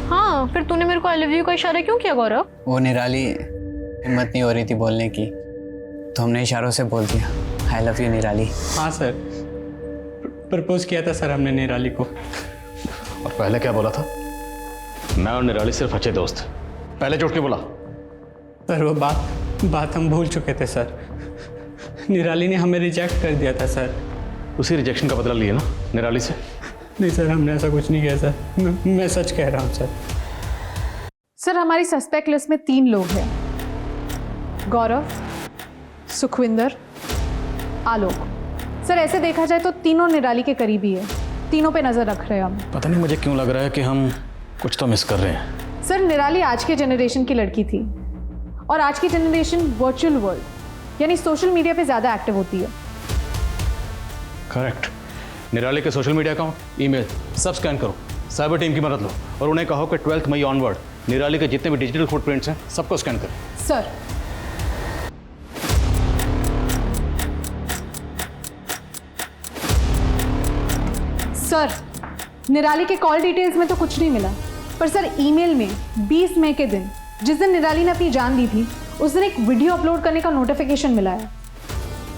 Speaker 2: हाँ, फिर तूने मेरे को आई लव यू का इशारा क्यों किया गौरव?
Speaker 6: वो निराली हिम्मत नहीं हो रही थी बोलने की, तो हमने इशारों से बोल दिया आई लव यू निराली। हाँ सर, प्रपोज किया था सर हमने निराली को।
Speaker 10: और पहले क्या बोला था? मैं और निराली सिर्फ अच्छे दोस्त। पहले जोड़ के बोला।
Speaker 6: सर वो बात हम भूल चुके थे सर। निराली ने हमें रिजेक्ट कर दिया था सर।
Speaker 10: उसी रिजेक्शन का बदला लिए ना निराली से?
Speaker 6: नहीं सर, हमने ऐसा कुछ नहीं किया सर। मैं सच कह रहा हूँ सर।
Speaker 11: सर हमारी सस्पेक्ट लिस्ट में 3 लोग हैं, गौरव, सुखविंदर, आलोक। सर ऐसे देखा जाए तो तीनों निराली के करीबी है, तीनों पे नजर रख रहे हैं हम।
Speaker 10: पता नहीं मुझे क्यों लग रहा है कि हम कुछ तो मिस कर रहे हैं।
Speaker 11: सर निराली आज के जनरेशन की लड़की थी, और आज की जनरेशन वर्चुअल वर्ल्ड यानी सोशल मीडिया पे ज़्यादा एक्टिव होती है।
Speaker 10: करेक्ट। निराली के सोशल मीडिया अकाउंट, ईमेल सब स्कैन करो, साइबर टीम की मदद लो, और उन्हें कहो कि 12 मई ऑनवर्ड निराली के जितने भी डिजिटल फुटप्रिंट्स हैं सबको स्कैन करें।
Speaker 11: सर सर निराली के कॉल डिटेल्स में तो कुछ नहीं मिला, पर सर ईमेल में 20 मई के दिन, जिस दिन निराली ने अपनी जान दी थी, उस दिन एक वीडियो अपलोड करने का नोटिफिकेशन मिला है।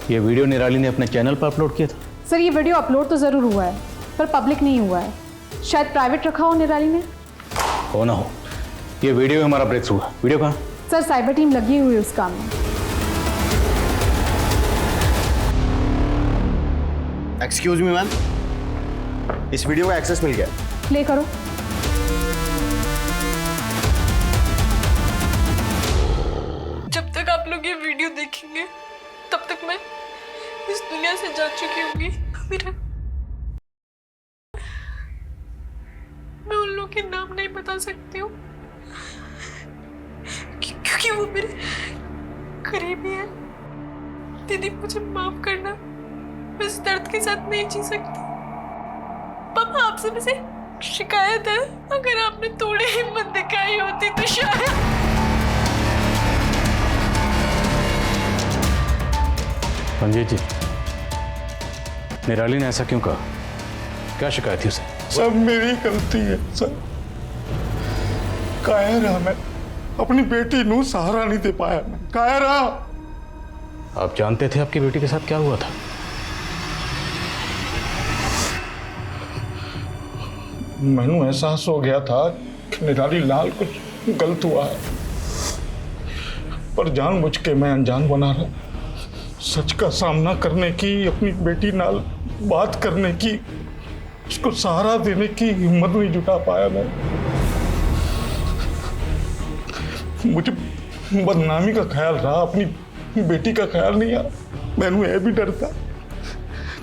Speaker 10: ये वीडियो निराली ने अपने चैनल पर अपलोड किया था?
Speaker 11: सर ये वीडियो अपलोड तो ज़रूर हुआ है, पर पब्लिक नहीं हुआ है। शायद प्राइवेट रखा हो निराली ने।
Speaker 10: हो ना हो, ये वीडियो हमारा ब्रेक थ्रू है। वीडियो कहाँ?
Speaker 11: सर साइबर टीम लगी हुई है उस काम में।
Speaker 5: एक्सक्यूज मी मैम, इस वीडियो का एक्सेस मिल गया।
Speaker 11: प्ले करो।
Speaker 16: जब तक आप लोग ये वीडियो देखेंगे तब तक मैं इस दुनिया से जा चुकी होंगी। मैं उन लोगों के नाम नहीं बता सकती हूँ क्योंकि वो मेरे करीबी है। दीदी मुझे माफ करना, मैं इस दर्द के साथ नहीं जी सकती। पापा आपसे मुझे शिकायत है, अगर आपने थोड़ी हिम्मत दिखाई होती तो शायद।
Speaker 10: पंडित जी, निराली ने ऐसा क्यों कहा? क्या शिकायत थी उसे?
Speaker 4: सब मेरी गलती है सर। कायर रहा मैं, अपनी बेटी नू सहारा नहीं दे पाया मैं, कायर रहा।
Speaker 10: आप जानते थे आपकी बेटी के साथ क्या हुआ था?
Speaker 4: मैनू एहसास हो गया था कि निराली लाल कुछ गलत हुआ है, पर जानबूझ के मैं अनजान बना रहा। सच का सामना करने की, अपनी बेटी नाल बात करने की, उसको सहारा देने की हिम्मत नहीं जुटा पाया मैं। मुझे बदनामी का ख्याल रहा, अपनी बेटी का ख्याल नहीं आया। मैनू यह भी डर था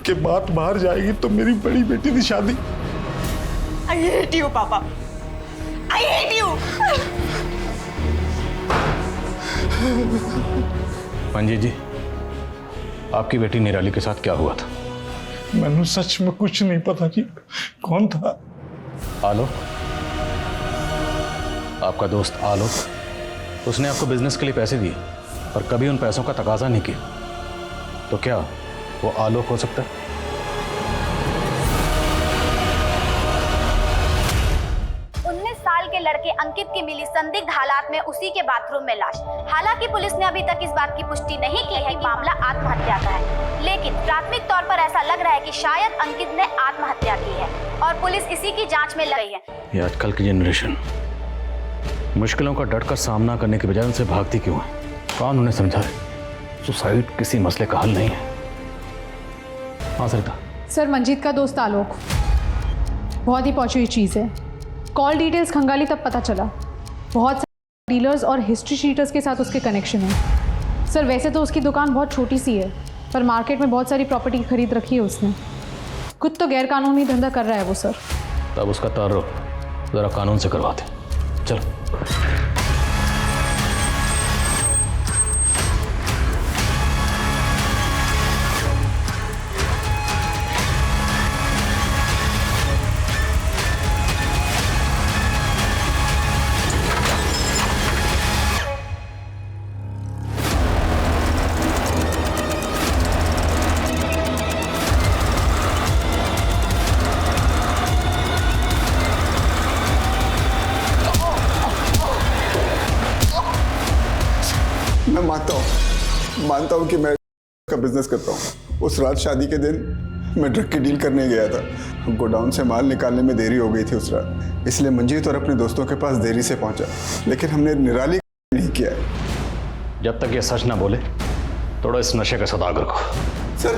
Speaker 4: कि बात बाहर जाएगी तो मेरी बड़ी बेटी की शादी।
Speaker 3: I hate you, पापा। I hate you।
Speaker 10: पंडित जी, आपकी बेटी निराली के साथ क्या हुआ था?
Speaker 4: मैनू सच में कुछ नहीं पता कि कौन था।
Speaker 10: आलोक, आपका दोस्त आलोक, उसने आपको बिजनेस के लिए पैसे दिए और कभी उन पैसों का तकाजा नहीं किया, तो क्या वो आलोक हो सकता है?
Speaker 19: 19 साल के लड़के अंकित की मिली संदिग्ध हालात में उसी के बाथरूम में लाश। हालांकि पुलिस ने अभी तक इस बात की पुष्टि नहीं की है कि मामला आत्महत्या का है, लेकिन प्राथमिक तौर पर ऐसा लग रहा है कि शायद अंकित ने आत्महत्या की है और पुलिस इसी की जांच में लगी है।
Speaker 10: ये आजकल की जनरेशन मुश्किलों का डट कर सामना करने के बजाय उनसे भागती क्यों है? कौन उन्हें समझाए? सुसाइड किसी मसले का हल नहीं है। हाँ सरिता।
Speaker 11: सर मंजीत का दोस्त आलोक बहुत ही पहुंची हुई चीज़ है। कॉल डिटेल्स खंगाली तब पता चला, बहुत सारे डीलर्स और हिस्ट्री शीटर्स के साथ उसके कनेक्शन है। सर वैसे तो उसकी दुकान बहुत छोटी सी है, पर मार्केट में बहुत सारी प्रॉपर्टी खरीद रखी है उसने। खुद तो गैर कानूनी धंधा कर रहा है वो सर।
Speaker 10: तब उसका ताल्लुक जरा कानून से करवाते। चलो।
Speaker 21: मैं मानता हूँ कि मैं का बिजनेस करता हूँ। उस रात शादी के दिन मैं ड्रग की डील करने गया था। गोडाउन से माल निकालने में देरी हो गई थी उस रात, इसलिए मंजीत और अपने दोस्तों के पास देरी से पहुंचा, लेकिन हमने निराली नहीं किया है।
Speaker 10: जब तक ये सच ना बोले थोड़ा इस नशे का सौदागर को।
Speaker 21: सर,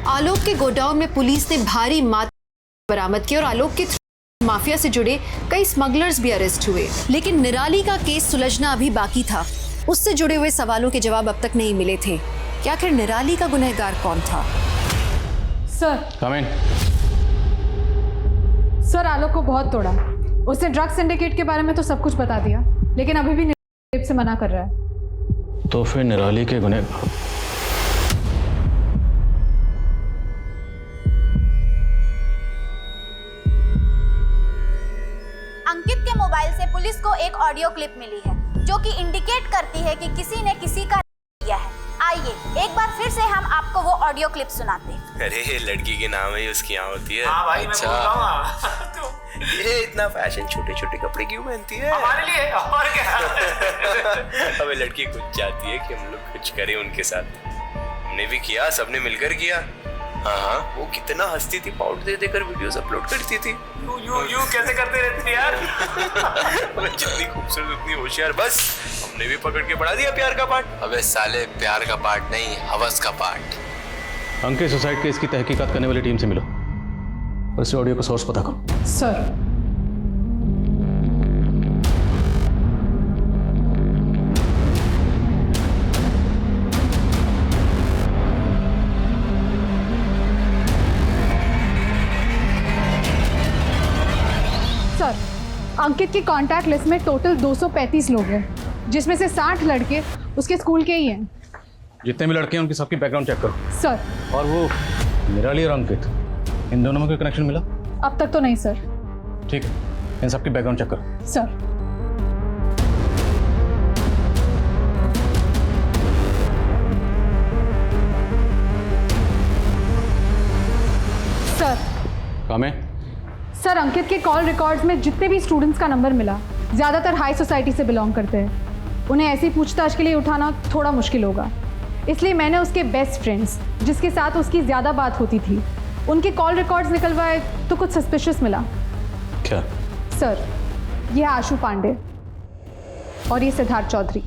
Speaker 1: आलोक के गोडाउन में पुलिस ने भारी मात्रा बरामद की और आलोक के माफिया से जुड़े कई स्मगलर्स भी अरेस्ट हुए, लेकिन निराली का केस सुलझना अभी बाकी था। उससे जुड़े हुए सवालों के जवाब अब तक नहीं मिले थे कि आखिर निराली का गुनहगार कौन था।
Speaker 11: सर,
Speaker 10: कम इन।
Speaker 11: सर आलोक को बहुत तोड़ा। उसने ड्रग सिंडिकेट के बारे में तो सब कुछ बता दिया, लेकिन अभी भी रेप से मना कर रहा है।
Speaker 10: तो फिर निराली के गुनहगार
Speaker 19: अंकित के मोबाइल से पुलिस को एक ऑडियो क्लिप मिली है जो कि इंडिकेट करती है कि किसी ने किसी का किया है। आइए एक बार फिर से हम आपको वो ऑडियो क्लिप सुनाते हैं।
Speaker 15: अरे लड़की के नाम है उसकी यहाँ होती है।
Speaker 12: हाँ भाई, मैं बोल रहा हूँ।
Speaker 15: ये इतना फैशन छोटे छोटे कपड़े क्यों पहनती है?
Speaker 12: हमारे लिए और क्या।
Speaker 15: अबे लड़की कुछ चाहती है कि हम लोग कुछ करें उनके साथ। हमने भी किया, सबने मिलकर किया। हाँ, वो कितना हंसती थी, पाउडर दे देकर वीडियोस अपलोड करती थी।
Speaker 12: यू कैसे करते रहते यार।
Speaker 15: जितनी खूबसूरत उतनी होशियार। बस हमने भी पकड़ के बढ़ा दिया प्यार का पार्ट। अबे साले प्यार का पार्ट नहीं, हवस का पार्ट।
Speaker 10: अंकित सुसाइड केस की तहकीकात करने वाली टीम से मिलो और इस ऑडियो का सोर्स पता करो।
Speaker 11: सर, अंकित की कांटेक्ट लिस्ट में टोटल 235 लोग हैं, जिसमें से 60 लड़के उसके स्कूल के ही हैं।
Speaker 10: जितने भी लड़के हैं उनकी सबकी बैकग्राउंड चेक करो।
Speaker 11: सर,
Speaker 10: और वो निराली और अंकित, इन दोनों में कोई कनेक्शन मिला?
Speaker 11: अब तक तो नहीं सर।
Speaker 10: ठीक है, इन सबकी बैकग्राउंड चेक करो।
Speaker 11: सर,
Speaker 10: कामे?
Speaker 11: सर, अंकित के कॉल रिकॉर्ड्स में जितने भी स्टूडेंट्स का नंबर मिला, ज़्यादातर हाई सोसाइटी से बिलोंग करते हैं। उन्हें ऐसी पूछताछ के लिए उठाना थोड़ा मुश्किल होगा, इसलिए मैंने उसके बेस्ट फ्रेंड्स जिसके साथ उसकी ज़्यादा बात होती थी, उनके कॉल रिकॉर्ड्स निकलवाए तो कुछ सस्पिशियस मिला।
Speaker 10: क्या?
Speaker 11: सर, ये आशु पांडे और ये सिद्धार्थ चौधरी,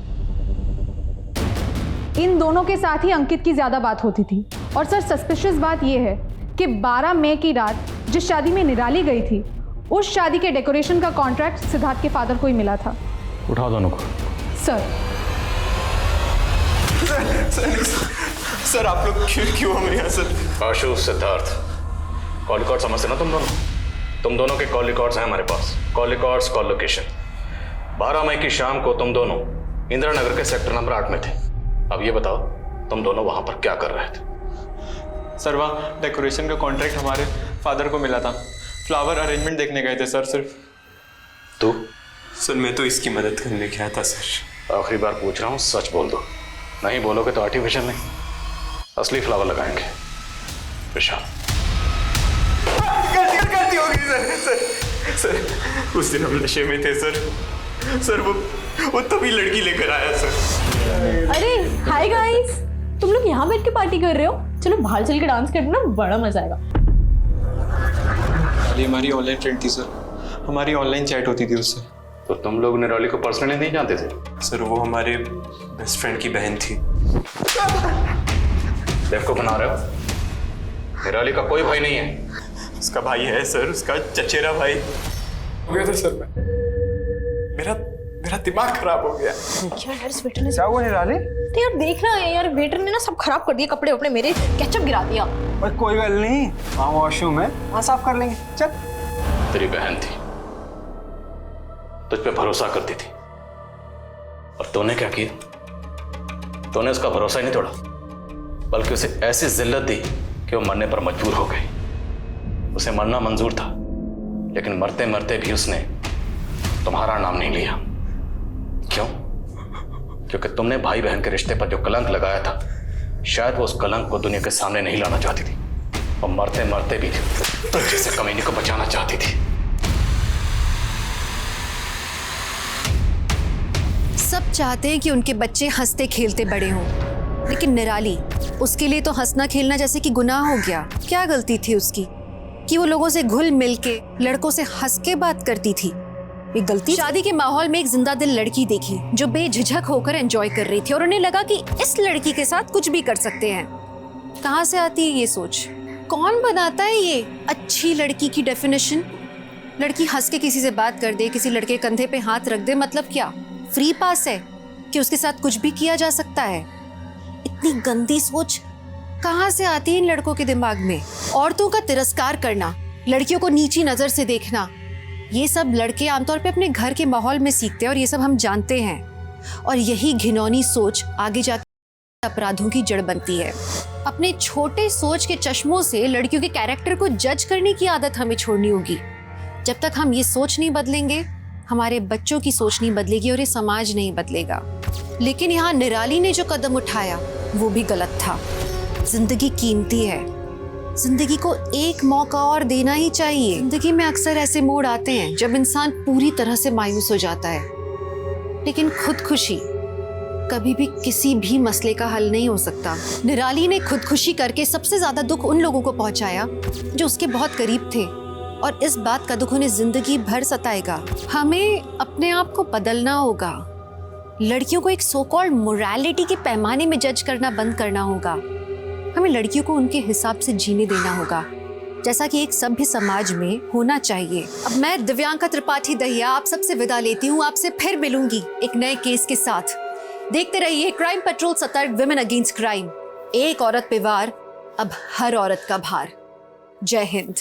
Speaker 11: इन दोनों के साथ ही अंकित की ज़्यादा बात होती थी। और सर, सस्पिशियस बात यह है कि 12 मई की रात जिस शादी में निराली गई थी, उस शादी के डेकोरेशन का कॉन्ट्रैक्ट सिद्धार्थ के फादर को ही मिला था।
Speaker 10: उठाओ दोनों को।
Speaker 8: सर आप लोग क्यों हमें यहाँ sir?
Speaker 10: Ashu, Siddharth, call record समझते ना तुम दोनों के कॉल रिकॉर्ड्स हैं हमारे पास। Call records, call location. 12 मई की शाम को तुम दोनों इंदिरा नगर के सेक्टर नंबर 8 में थे। अब ये बताओ तुम दोनों वहां पर क्या कर रहे थे?
Speaker 8: सर, वहाँ डेकोरेशन का कॉन्ट्रैक्ट हमारे फादर को मिला था। फ्लावर अरेंजमेंट देखने गए थे सर। सिर्फ
Speaker 10: तू?
Speaker 8: सर, मैं तो इसकी मदद करने गया था सर।
Speaker 10: आखिरी बार पूछ रहा हूँ, सच बोल दो। नहीं बोलोगे तो आर्टिफिशियल नहीं, असली फ्लावर लगाएंगे। विशाल,
Speaker 8: गलती हो गई सर। उस दिन हम नशे में थे सर। वो तभी लड़की लेकर आया सर।
Speaker 2: अरे हाय गाइस, तुम लोग यहाँ बैठ के पार्टी कर रहे हो? चलो बाहर चल के डांस करना, बड़ा मजा आएगा।
Speaker 8: निराली हमारी ऑनलाइन फ्रेंड थी सर। हमारी ऑनलाइन चैट होती थी उससे।
Speaker 10: तो तुम लोग निराली को पर्सनली नहीं जानते थे?
Speaker 8: सर, वो हमारे बेस्ट फ्रेंड की बहन थी।
Speaker 10: देखो बना रहे हो, निराली का कोई भाई नहीं है।
Speaker 8: उसका भाई है सर, उसका चचेरा भाई। हो गया था सर, मेरा दिमाग खराब हो गया।
Speaker 2: क्या यार, इस वेटर ने
Speaker 8: क्या हुआ निराली?
Speaker 2: तो यार देख रहा है यार, वेटर ने ना सब खराब कर दिया, कपड़े अपने मेरे केचप गिरा दिया।
Speaker 8: और कोई गल नहीं, वहाँ वॉशरूम है, वहाँ साफ कर लेंगे। चल।
Speaker 10: तेरी बहन थी, तुझ पे भरोसा करती थी, और तूने क्या किया? तूने उसका भरोसा ही नहीं तोड़ा, बल्कि उसे ऐसी जिल्लत दी कि वो मरने पर मजबूर हो गई। उसे मरना मंजूर था, लेकिन मरते मरते भी उसने तुम्हारा नाम नहीं लिया। क्यों? क्योंकि तुमने भाई बहन के रिश्ते पर जो कलंक लगाया था, शायद वो उस कलंक को दुनिया के सामने नहीं लाना चाहती थी, और मरते मरते भी जैसे कमीने को बचाना चाहती थी।
Speaker 1: सब चाहते हैं कि उनके बच्चे हंसते खेलते बड़े हों, लेकिन निराली, उसके लिए तो हंसना खेलना जैसे कि गुनाह हो गया। क्या गलती थी उसकी कि वो लोगों से घुल मिल के लड़कों से हंस के बात करती थी? ये गलती। शादी के माहौल में एक जिंदा दिल लड़की देखी जो बेझिझक होकर एंजॉय कर रही थी और उन्हें लगा कि इस लड़की के साथ कुछ भी कर सकते हैं। कहाँ से आती है ये सोच? कौन बनाता है ये अच्छी लड़की की डेफिनेशन? लड़की हंस के किसी से बात कर दे, किसी लड़के कंधे पे हाथ रख दे, मतलब क्या फ्री पास है कि उसके साथ कुछ भी किया जा सकता है? इतनी गंदी सोच कहाँ से आती है इन लड़कों के दिमाग में? औरतों का तिरस्कार करना, लड़कियों को नीची नजर से देखना, ये सब लड़के आमतौर पे अपने घर के माहौल में सीखते हैं और ये सब हम जानते हैं। और यही घिनौनी सोच आगे जाकर अपराधों की जड़ बनती है। अपने छोटे सोच के चश्मों से लड़कियों के कैरेक्टर को जज करने की आदत हमें छोड़नी होगी। जब तक हम ये सोच नहीं बदलेंगे, हमारे बच्चों की सोच नहीं बदलेगी और ये समाज नहीं बदलेगा। लेकिन यहाँ निराली ने जो कदम उठाया वो भी गलत था। जिंदगी कीमती है, जिंदगी को एक मौका और देना ही चाहिए। जिंदगी में अक्सर ऐसे मोड़ आते हैं जब इंसान पूरी तरह से मायूस हो जाता है, लेकिन खुदकुशी कभी भी किसी भी मसले का हल नहीं हो सकता। निराली ने खुदकुशी करके सबसे ज्यादा दुख उन लोगों को पहुंचाया जो उसके बहुत करीब थे, और इस बात का दुख उन्हें जिंदगी भर सताएगा। हमें अपने आप को बदलना होगा। लड़कियों को एक सो कॉल्ड मोरालिटी के पैमाने में जज करना बंद करना होगा। हमें लड़कियों को उनके हिसाब से जीने देना होगा, जैसा कि एक सभ्य समाज में होना चाहिए। अब मैं दिव्यांका त्रिपाठी दहिया आप सबसे विदा लेती हूँ। आपसे फिर मिलूंगी एक नए केस के साथ। देखते रहिए क्राइम पेट्रोल, सतर्क, विमेन अगेंस्ट क्राइम। एक औरत पे वार, अब हर औरत का भार। जय हिंद।